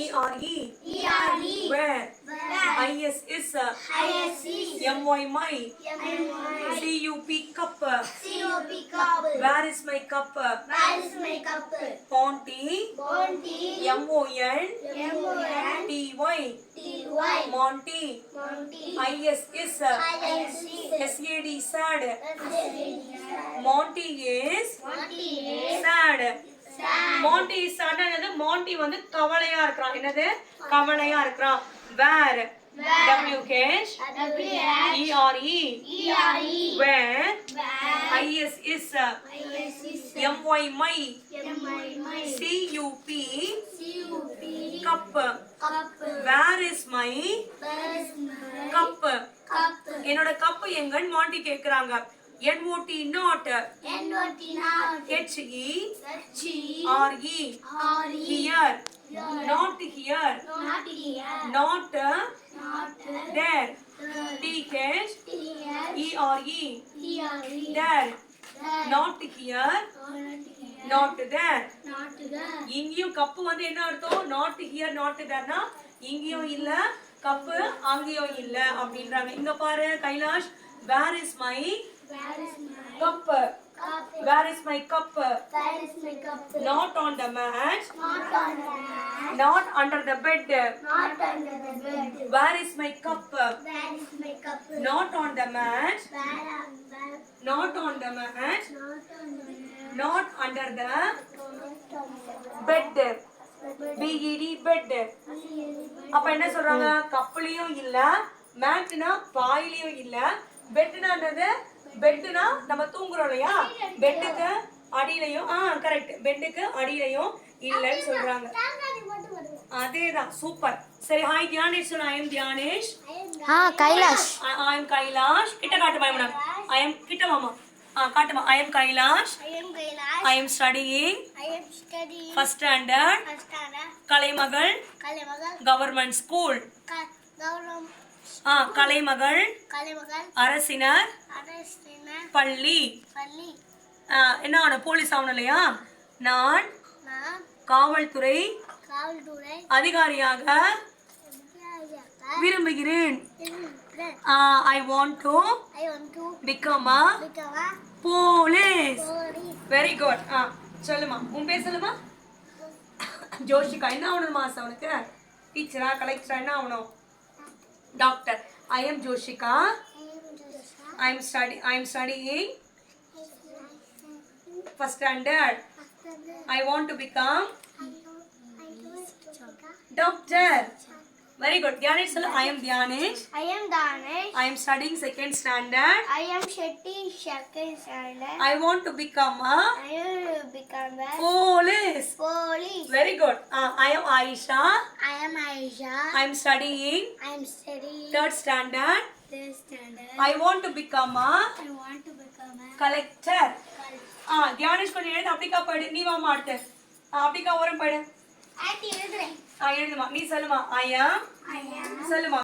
E-R-E. E-R-E. Where. I-S is. I-S-E. M-Y my. M-Y. C-U-P cup. C-O-P cup. Where is my cup? Where is my cup? Monty. Monty. M-O-N. M-O-N. T-Y. T-Y. Monty. Monty. I-S is. I-S-E. S-A-D sad. S-A-D. Monty is. Monty is. Sad. Sad. Monty is sad. என்னது Monty வந்து கவலையா இருக்கான். என்னது கவலையா இருக்கான். Where. W-H. E-R-E. E-R-E. Where. Where. I-S is. I-S-E. M-Y my. M-Y. C-U-P. C-U-P. cup. Cup. Where is my Where is my cup? cup? என்னோட cup எங்கன்னு மாண்டி கேக்குறாங்க. N-O-T not. N-O-T not. H-E. H-E. R-E. R-E. Here. Not here. Not here. Not Not there. there. T-H. T-H. E-R-E. E-R-E. There. There. Not here. Not here. Not there. Not there. இங்கேயும் cup வந்து என்ன அர்த்தம்? Not here, not thereனா இங்கேயும் இல்ல, cup அங்கேயும் இல்ல அப்படின்றாங்க. இங்க பாரு Kailash. Where is my Where is my cup? cup? Where is my cup? Where is my cup? Not on the mat. Not on the mat. Not under the bed. Not under the bed. Where is my cup? Where is my cup? Not on the mat. Where on the Not on the mat. Not on the mat. Not under the Not on the bed. bed. B-E-D bed. அப்ப என்ன சொல்றாங்க? கப்லயும் இல்ல, மேட்னா பாயிலையும் இல்ல, பெட்னா என்னது? பெட்னா நம்ம தூங்குறோம் இல்லையா? பெட்டுக்கு அடியிலையும் கரெக்ட், பெட்டுக்கு அடியிலையும் இல்லன்னு சொல்றாங்க. அதேதான், சூப்பர். சரி, ஹாய் தியானேஷ் சொல்லு. I am Dhyanesh. Kailash. I am Kailash. கிட்ட காட்டு மாமா. I am கிட்ட மாமா. காட்டுமா. I am Kailash. I am Kailash. I am studying I am studying first standard first standard Kalaimagal Kalemagal government school. Gauram Kalaimagal Kalemagal அரசினர் Arastina பள்ளி. Palli. என்ன ஆகணும்? போலீஸ் ஆகணும் இல்லையா? நான் நான் காவல்துறை காவல்துறை அதிகாரியாக விரும்புகிறேன். I want to I want to become a become a police. police. Very good. சொல்லுமா, உன் பேர் சொல்லுமா. ஜோஷிகா. என்ன ஆகணுமா அவனுக்கு? டீச்சரா, கலெக்டரா, என்ன ஆகணும்? Doctor. I am Joshika. I am studying first standard. I want to become doctor. Very good. Dhyanesh சொல்லு. I am Dhyanesh. I am Danesh. I am studying second standard. I am Shetty second standard. I want to become a I will become a police. police. Very good. I am Aisha. I am Aisha. I am studying I am studying third standard. third standard. I want to become a I want to become a collector. collector. Dhyanesh கொஞ்சம் எழுது. அப்படிக்கா போயிடு. நீ வாமா அடுத்து. அப்படிக்கா ஓரம் போயிடு. Auntie, எழுதுறேன். எழுதுமா. நீ சொல்லுமா. I am I am சொல்லுமா.